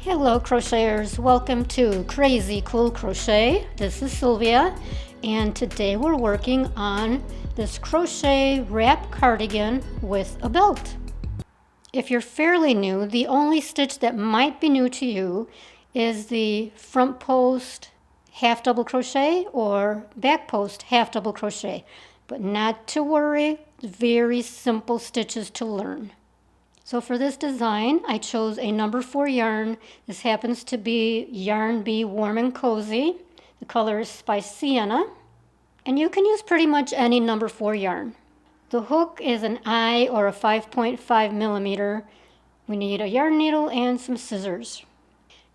Hello crocheters, welcome to Crazy Cool Crochet. This is Sylvia and today we're working on this crochet wrap cardigan with a belt. If you're fairly new, the only stitch that might be new to you is the front post half double crochet or back post half double crochet, but not to worry, very simple stitches to learn. So for this design, I chose a number 4 yarn. This happens to be Yarn Bee Warm and Cozy. The color is Spiced Sienna. And you can use pretty much any number 4 yarn. The hook is an I or a 5.5 millimeter. We need a yarn needle and some scissors.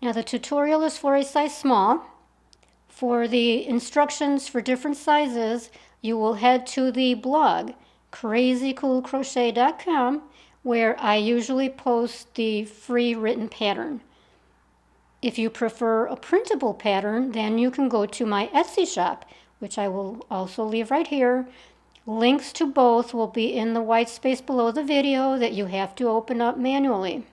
Now the tutorial is for a size small. For the instructions for different sizes, you will head to the blog, crazycoolcrochet.com, where I usually post the free written pattern. If you prefer a printable pattern, then you can go to my Etsy shop, which I will also leave right here. Links to both will be in the white space below the video that you have to open up manually.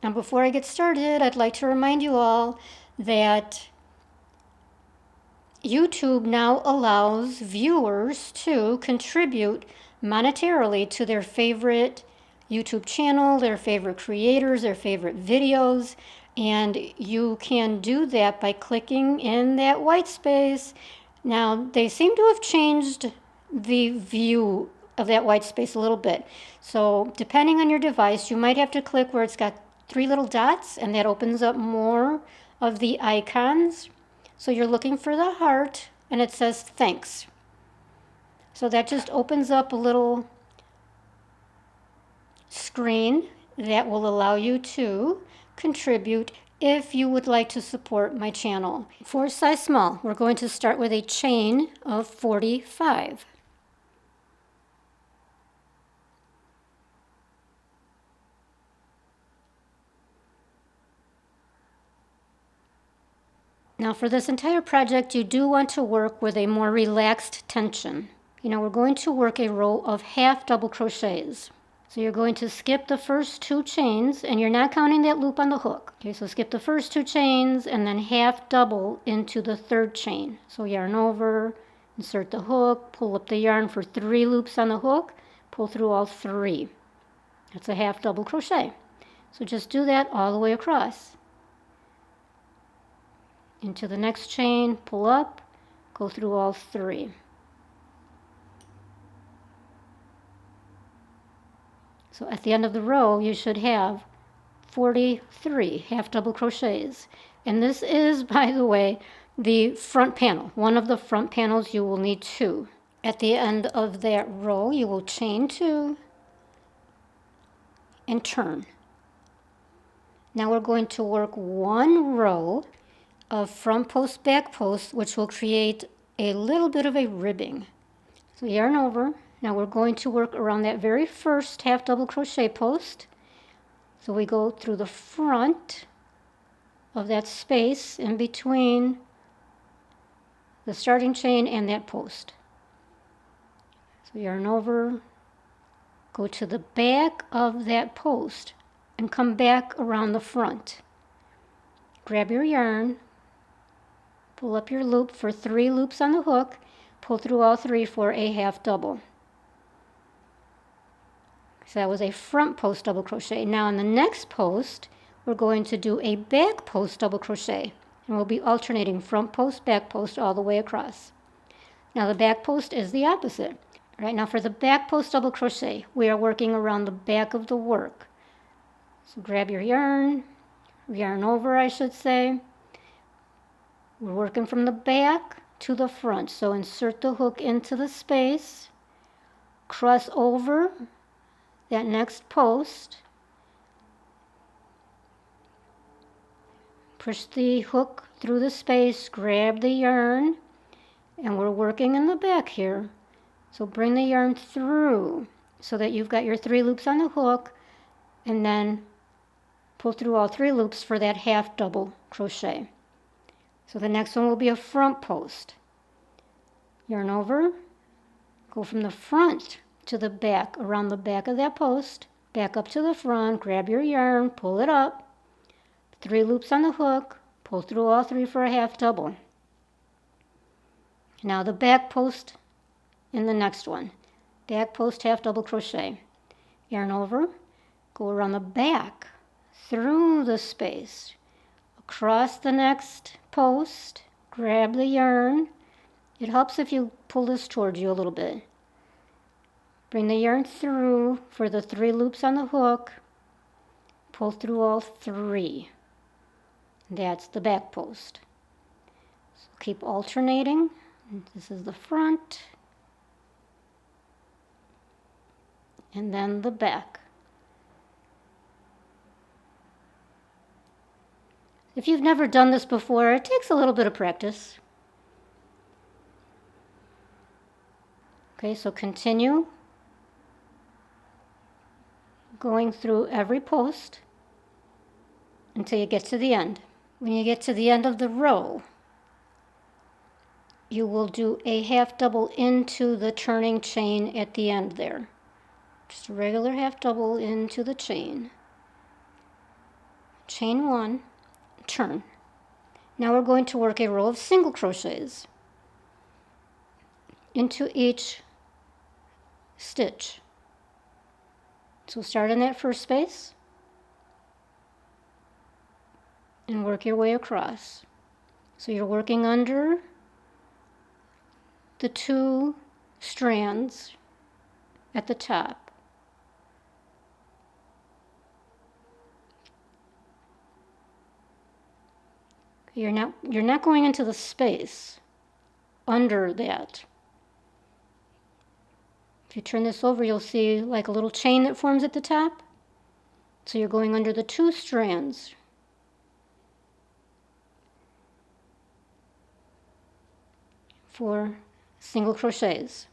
Now before I get started, I'd like to remind you all that YouTube now allows viewers to contribute monetarily to their favorite YouTube channel, their favorite creators, their favorite videos, and you can do that by clicking in that white space. Now, they seem to have changed the view of that white space a little bit. So, depending on your device, you might have to click where it's got 3 little dots, and that opens up more of the icons. So you're looking for the heart, and it says thanks. So that just opens up a little screen that will allow you to contribute if you would like to support my channel. For size small, we're going to start with a chain of 45. Now for this entire project, you do want to work with a more relaxed tension. We're going to work a row of half double crochets. So you're going to skip the first 2 chains, and you're not counting that loop on the hook. Okay, so skip the first 2 chains and then half double into the 3rd chain. So yarn over, insert the hook, pull up the yarn for 3 loops on the hook, pull through all 3. That's a half double crochet. So just do that all the way across. Into the next chain, pull up, go through all 3. So at the end of the row, you should have 43 half double crochets. And this is, by the way, the front panel. One of the front panels, you will need 2. At the end of that row, you will chain 2 and turn. Now we're going to work 1 row of front post, back post, which will create a little bit of a ribbing. So yarn over. Now we're going to work around that very first half double crochet post. So we go through the front of that space in between the starting chain and that post. So yarn over, go to the back of that post and come back around the front. Grab your yarn, pull up your loop for 3 loops on the hook, pull through all 3 for a half double. So that was a front post double crochet. Now on the next post, we're going to do a back post double crochet. And we'll be alternating front post, back post all the way across. Now the back post is the opposite. Right now for the back post double crochet, we are working around the back of the work. So grab your yarn over I should say. We're working from the back to the front. So insert the hook into the space, cross over that next post, push the hook through the space, grab the yarn, and we're working in the back here. So bring the yarn through so that you've got your 3 loops on the hook, and then pull through all 3 loops for that half double crochet. So the next one will be a front post. Yarn over, go from the front to the back, around the back of that post, back up to the front, grab your yarn, pull it up, 3 loops on the hook, pull through all 3 for a half double. Now the back post in the next one. Back post, half double crochet. Yarn over, go around the back, through the space, across the next post, grab the yarn. It helps if you pull this towards you a little bit. Bring the yarn through for the 3 loops on the hook, pull through all 3. That's the back post. So keep alternating. This is the front, and then the back. If you've never done this before, it takes a little bit of practice. Okay, so continue going through every post until you get to the end. When you get to the end of the row, you will do a half double into the turning chain at the end there. Just a regular half double into the chain. Chain 1, turn. Now we're going to work a row of single crochets into each stitch. So start in that first space and work your way across. So you're working under the 2 strands at the top. You're not going into the space under that. If you turn this over, you'll see like a little chain that forms at the top. So you're going under the 2 strands. For single crochets.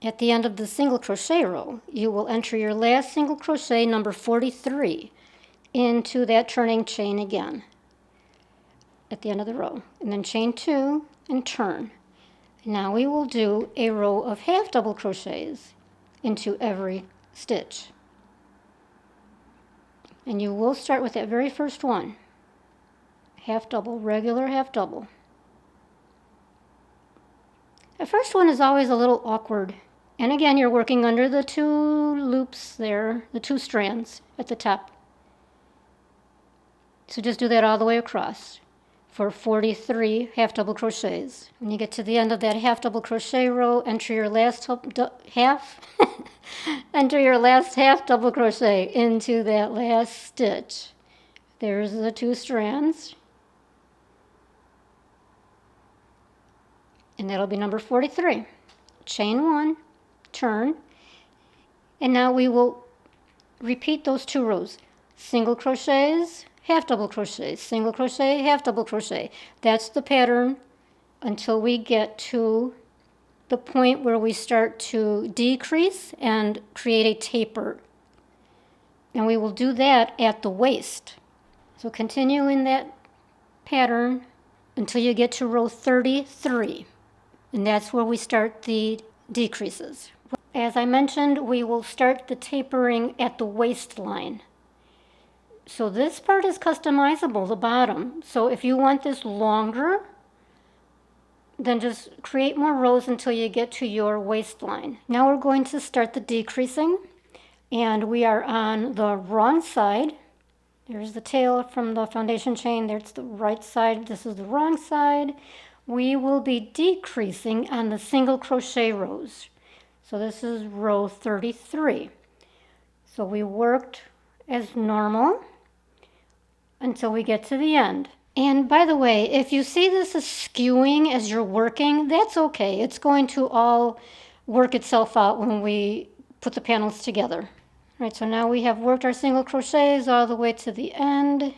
At the end of the single crochet row, you will enter your last single crochet, number 43, into that turning chain again at the end of the row. And then chain 2 and turn. Now we will do a row of half double crochets into every stitch. And you will start with that very first one. Half double, regular half double. The first one is always a little awkward. And again, you're working under the 2 loops there, the 2 strands at the top. So just do that all the way across for 43 half double crochets. When you get to the end of that half double crochet row, enter your last enter your last half double crochet into that last stitch. There's the 2 strands. And that'll be number 43. Chain 1, turn, and now we will repeat those 2 rows. Single crochets, half double crochets, single crochet, half double crochet. That's the pattern until we get to the point where we start to decrease and create a taper. And we will do that at the waist. So continue in that pattern until you get to row 33. And that's where we start the decreases. As I mentioned, we will start the tapering at the waistline. So this part is customizable, the bottom. So if you want this longer, then just create more rows until you get to your waistline. Now we're going to start the decreasing, and we are on the wrong side. There's the tail from the foundation chain. There's the right side. This is the wrong side. We will be decreasing on the single crochet rows. So this is row 33. So we worked as normal until we get to the end. And by the way, if you see this as skewing as you're working, that's okay. It's going to all work itself out when we put the panels together. All right, so now we have worked our single crochets all the way to the end.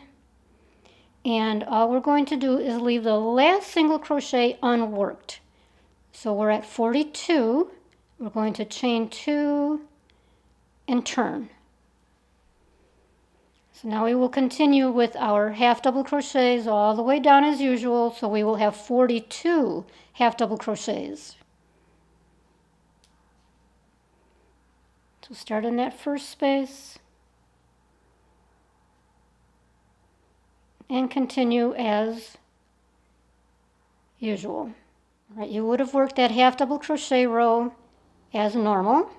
And all we're going to do is leave the last single crochet unworked. So we're at 42. We're going to chain 2 and turn. So now we will continue with our half double crochets all the way down as usual. So we will have 42 half double crochets. So start in that first space. and continue as usual. All right, you would have worked that half double crochet row as normal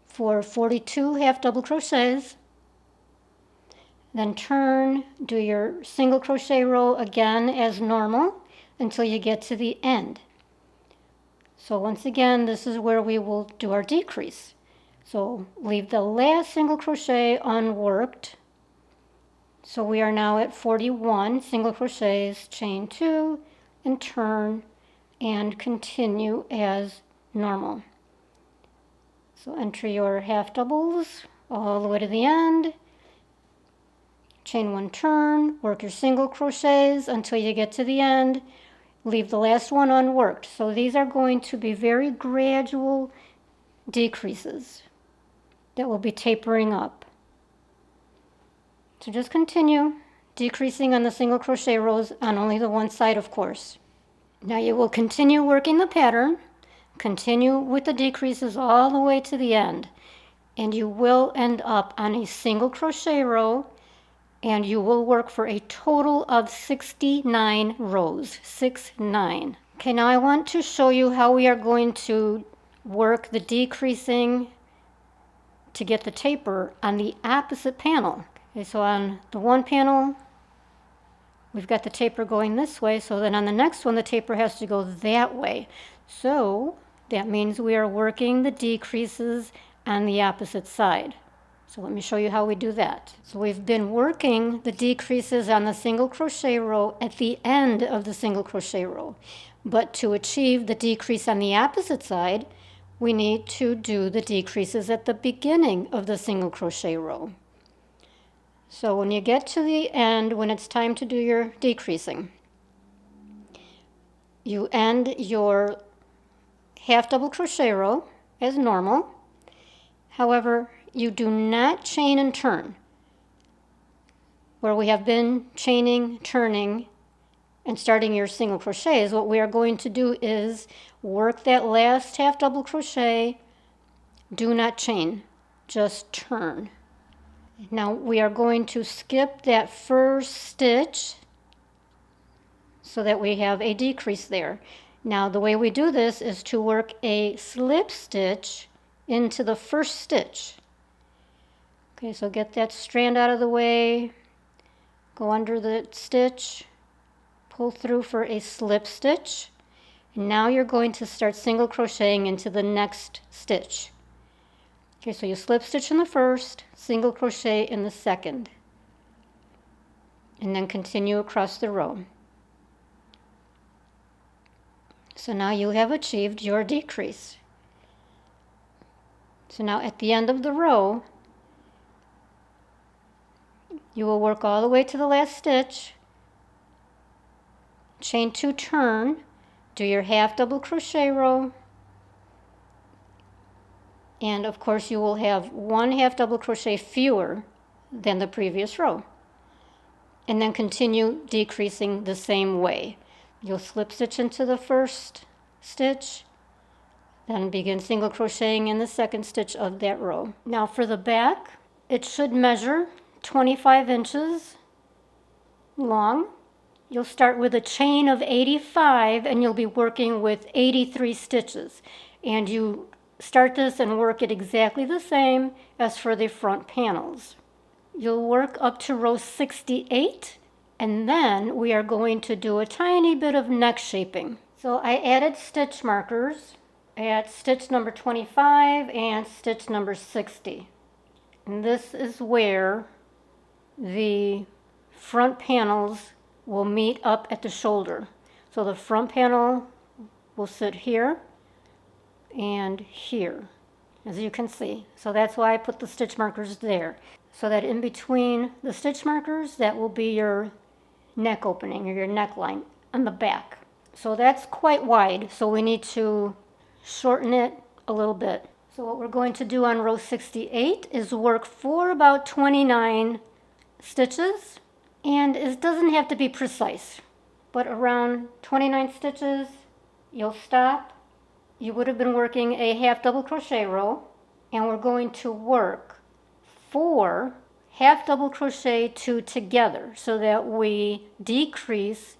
for 42 half double crochets. Then turn, do your single crochet row again as normal until you get to the end. So once again, this is where we will do our decrease. So leave the last single crochet unworked. So we are now at 41 single crochets, chain 2, and turn, and continue as normal. So enter your half doubles all the way to the end. Chain 1, turn, work your single crochets until you get to the end. Leave the last one unworked. So these are going to be very gradual decreases that will be tapering up. So just continue decreasing on the single crochet rows on only the one side, of course. Now you will continue working the pattern, continue with the decreases all the way to the end, and you will end up on a single crochet row, and you will work for a total of 69 rows, 69. Okay, now I want to show you how we are going to work the decreasing to get the taper on the opposite panel. Okay, so on the one panel, we've got the taper going this way, so then on the next one, the taper has to go that way. So that means we are working the decreases on the opposite side. So let me show you how we do that. So we've been working the decreases on the single crochet row at the end of the single crochet row. But to achieve the decrease on the opposite side, we need to do the decreases at the beginning of the single crochet row. So when you get to the end, when it's time to do your decreasing, you end your half double crochet row as normal. However, you do not chain and turn, where we have been chaining, turning, and starting your single crochets. What we are going to do is work that last half double crochet, do not chain, just turn. Now we are going to skip that first stitch so that we have a decrease there. Now the way we do this is to work a slip stitch into the first stitch. Okay, so get that strand out of the way, go under the stitch, pull through for a slip stitch, and now you're going to start single crocheting into the next stitch. Okay, so you slip stitch in the first, single crochet in the second, and then continue across the row. So now you have achieved your decrease. So now at the end of the row, you will work all the way to the last stitch, chain 2, turn, do your half double crochet row, and of course you will have one half double crochet fewer than the previous row, and then continue decreasing the same way. You'll slip stitch into the first stitch, then begin single crocheting in the second stitch of that row. Now for the back, it should measure 25 inches long. You'll start with a chain of 85 and you'll be working with 83 stitches. And you start this and work it exactly the same as for the front panels. You'll work up to row 68, and then we are going to do a tiny bit of neck shaping. So I added stitch markers at stitch number 25 and stitch number 60. And this is where the front panels will meet up at the shoulder. So the front panel will sit here and here, as you can see. So that's why I put the stitch markers there. So that in between the stitch markers, that will be your neck opening or your neckline on the back. So that's quite wide, so we need to shorten it a little bit. So what we're going to do on row 68 is work for about 29 stitches, and it doesn't have to be precise, but around 29 stitches, you'll stop. You would have been working a half double crochet row, and we're going to work 4 half double crochet 2 together so that we decrease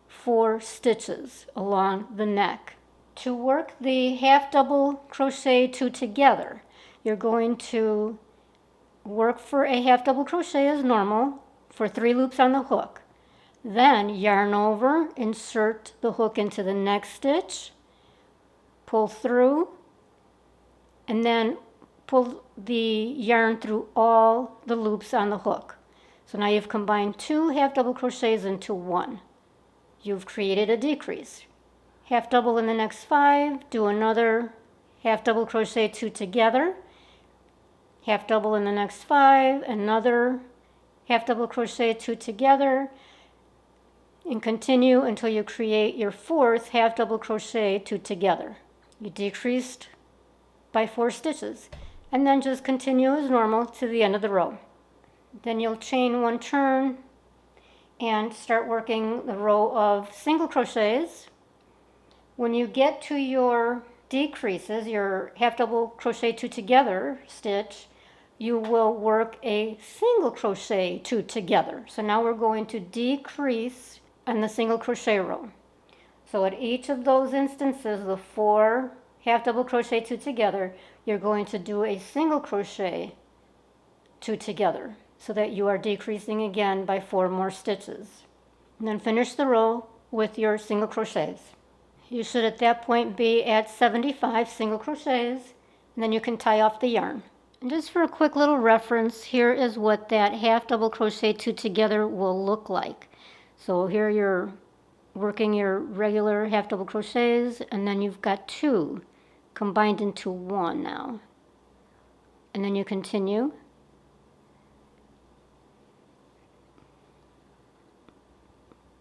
4 stitches along the neck. To work the half double crochet 2 together, you're going to work for a half double crochet as normal for 3 loops on the hook. Then yarn over, insert the hook into the next stitch, pull through, and then pull the yarn through all the loops on the hook. So now you've combined 2 half double crochets into 1. You've created a decrease. Half double in the next 5, do another half double crochet 2 together, half double in the next 5, another half double crochet 2 together, and continue until you create your 4th half double crochet 2 together. You decreased by 4 stitches, and then just continue as normal to the end of the row. Then you'll chain 1 turn and start working the row of single crochets. When you get to your decreases, your half double crochet 2 together stitch, you will work a single crochet 2 together. So now we're going to decrease on the single crochet row. So at each of those instances, the 4 half double crochet 2 together, you're going to do a single crochet 2 together so that you are decreasing again by 4 more stitches. And then finish the row with your single crochets. You should at that point be at 75 single crochets, and then you can tie off the yarn. And just for a quick little reference, here is what that half double crochet 2 together will look like. So here you're working your regular half double crochets, and then you've got 2 combined into 1 now. And then you continue.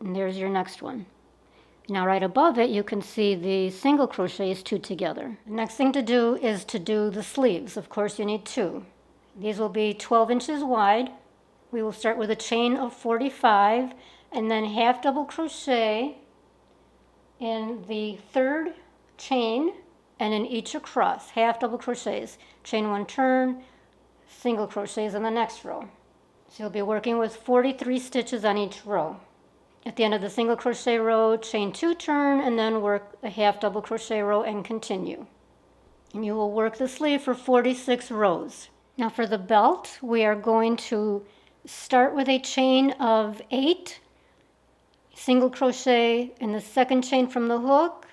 And there's your next one. Now right above it, you can see the single crochets 2 together. The next thing to do is to do the sleeves. Of course, you need 2. These will be 12 inches wide. We will start with a chain of 45 and then half double crochet in the 3rd chain and in each across, half double crochets. Chain 1 turn, single crochets in the next row. So you'll be working with 43 stitches on each row. At the end of the single crochet row, chain 2 turn, and then work a half double crochet row and continue. And you will work the sleeve for 46 rows. Now for the belt, we are going to start with a chain of 8, single crochet in the 2nd chain from the hook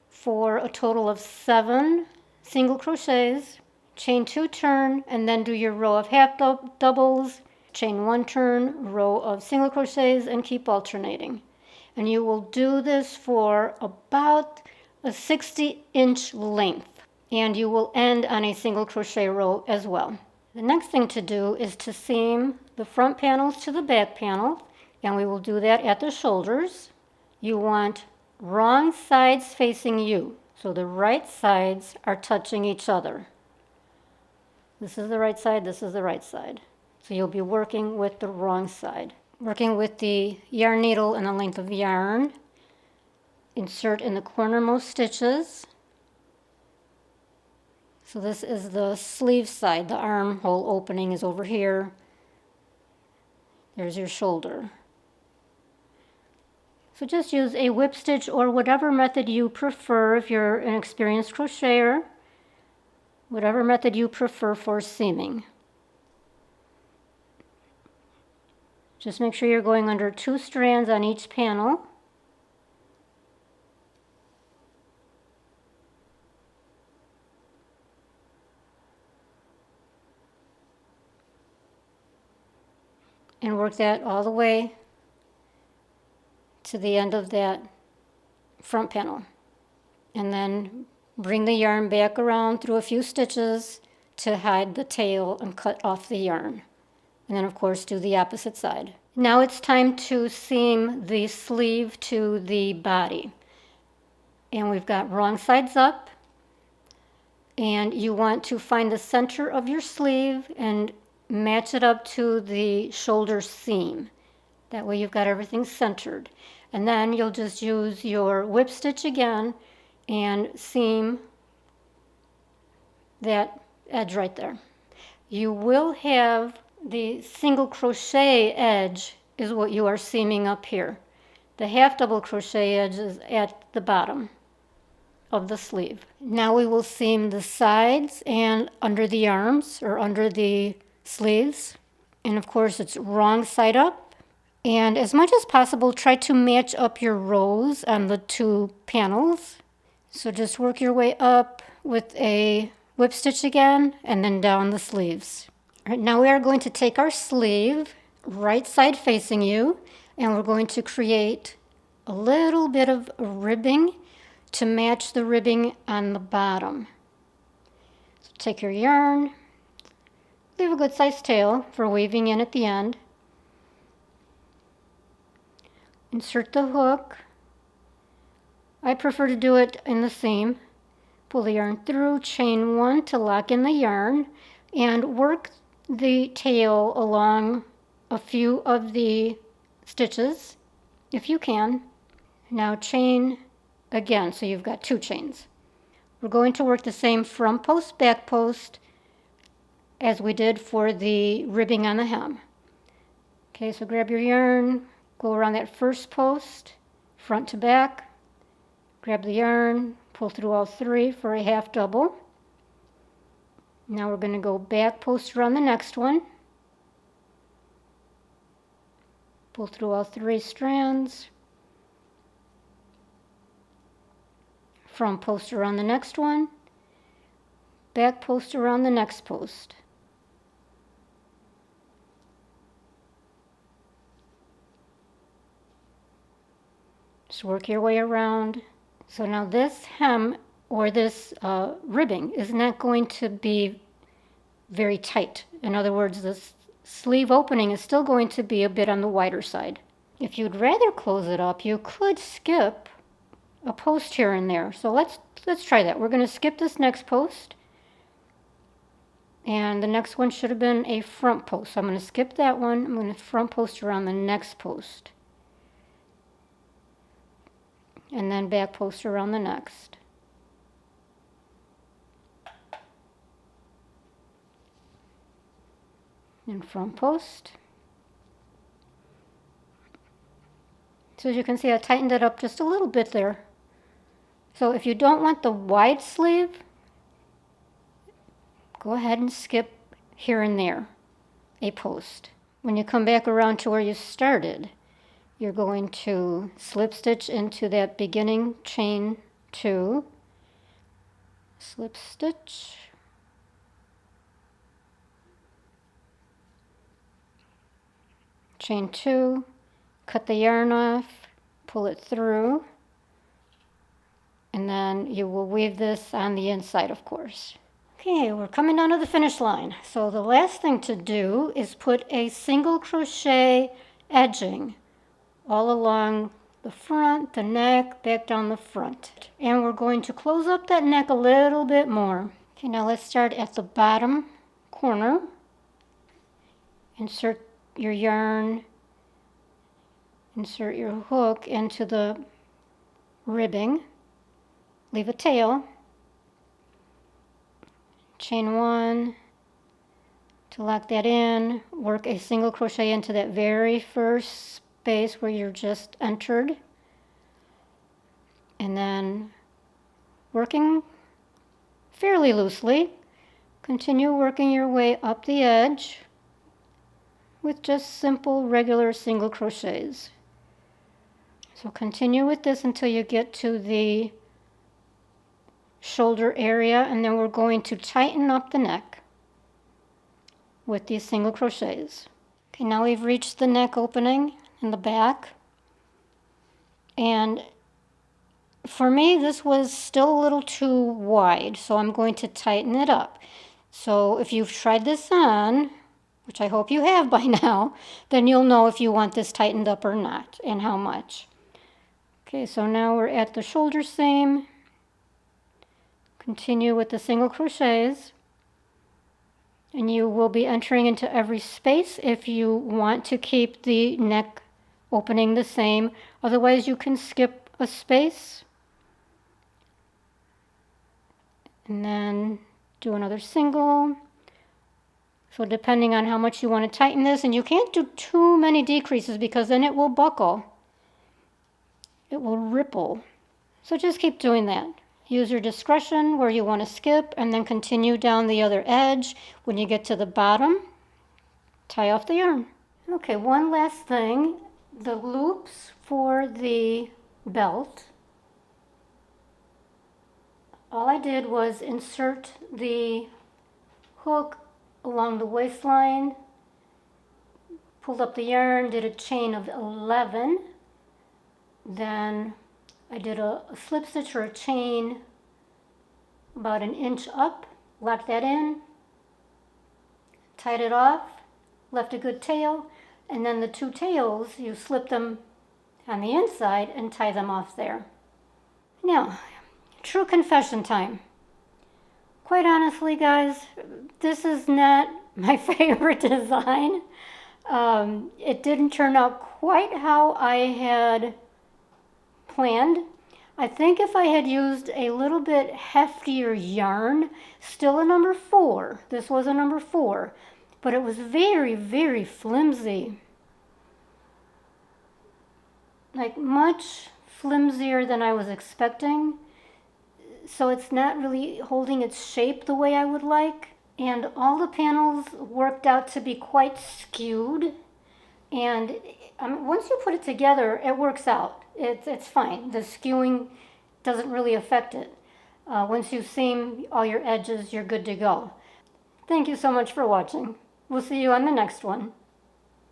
for a total of 7 single crochets, chain 2 turn, and then do your row of half doubles, chain 1 turn, row of single crochets, and keep alternating. And you will do this for about a 60-inch length, and you will end on a single crochet row as well. The next thing to do is to seam the front panels to the back panel, and we will do that at the shoulders. You want wrong sides facing you, so the right sides are touching each other. This is the right side, this is the right side. So you'll be working with the wrong side. Working with the yarn needle and the length of yarn. Insert in the cornermost stitches. So this is the sleeve side. The armhole opening is over here. There's your shoulder. So just use a whip stitch or whatever method you prefer if you're an experienced crocheter. Whatever method you prefer for seaming. Just make sure you're going under 2 strands on each panel. And work that all the way to the end of that front panel. And then bring the yarn back around through a few stitches to hide the tail and cut off the yarn. And then of course do the opposite side. Now it's time to seam the sleeve to the body. And we've got wrong sides up. And you want to find the center of your sleeve and match it up to the shoulder seam. That way you've got everything centered. And then you'll just use your whip stitch again and seam that edge right there. You will have The single crochet edge is what you are seaming up here. The half double crochet edge is at the bottom of the sleeve. Now we will seam the sides and under the arms or under the sleeves. And of course it's wrong side up. And as much as possible, try to match up your rows on the two panels. So just work your way up with a whip stitch again and then down the sleeves. All right, now we are going to take our sleeve right side facing you, and we're going to create a little bit of ribbing to match the ribbing on the bottom. So take your yarn, leave a good sized tail for weaving in at the end. Insert the hook. I prefer to do it in the seam. Pull the yarn through, chain one to lock in the yarn, and work the tail along a few of the stitches if you can. Now chain again, so you've got two chains. We're going to work the same front post, back post as we did for the ribbing on the hem. Okay, so grab your yarn, go around that first post, front to back, grab the yarn, pull through all three for a half double. Now we're going to go back post around the next one, pull through all three strands, front post around the next one, back post around the next post. Just work your way around. So now this hem or this ribbing is not going to be very tight. In other words, this sleeve opening is still going to be a bit on the wider side. If you'd rather close it up, you could skip a post here and there. So let's try that. We're going to skip this next post, and the next one should have been a front post. So I'm going to skip that one. I'm going to front post around the next post, and then back post around the next. And front post. So as you can see, I tightened it up just a little bit there. So if you don't want the wide sleeve, go ahead and skip here and there a post. When you come back around to where you started, you're going to slip stitch into that beginning chain 2, slip stitch, chain 2, cut the yarn off, pull it through, and then you will weave this on the inside, of course. Okay, we're coming down to the finish line. So the last thing to do is put a single crochet edging all along the front, the neck, back down the front. And we're going to close up that neck a little bit more. Okay, now let's start at the bottom corner. Insert your yarn, insert your hook into the ribbing, leave a tail, chain 1 to lock that in, work a single crochet into that very first space where you're just entered, and then working fairly loosely, continue working your way up the edge with just simple regular single crochets. So continue with this until you get to the shoulder area, and then we're going to tighten up the neck with these single crochets. Okay, now we've reached the neck opening in the back, and for me this was still a little too wide, so I'm going to tighten it up. So if you've tried this on, which I hope you have by now, then you'll know if you want this tightened up or not, and how much. Okay, so now we're at the shoulder seam. Continue with the single crochets, and you will be entering into every space if you want to keep the neck opening the same. Otherwise, you can skip a space and then do another single, So depending on how much you want to tighten this, and you can't do too many decreases because then it will buckle. It will ripple. So just keep doing that. Use your discretion where you want to skip and then continue down the other edge. When you get to the bottom, tie off the yarn. Okay, one last thing. The loops for the belt. All I did was insert the hook along the waistline, pulled up the yarn, did a chain of 11, then I did a slip stitch or a chain about an inch up, locked that in, tied it off, left a good tail, and then the two tails, you slip them on the inside and tie them off there. Now, true confession time. Quite honestly, guys, this is not my favorite design. It didn't turn out quite how I had planned. I think if I had used a little bit heftier yarn, still a number 4. This was a number 4, but it was very, very flimsy. Like much flimsier than I was expecting. So it's not really holding its shape the way I would like. And all the panels worked out to be quite skewed. And once you put it together, it works out. It's fine. The skewing doesn't really affect it. Once you seam all your edges, you're good to go. Thank you so much for watching. We'll see you on the next one.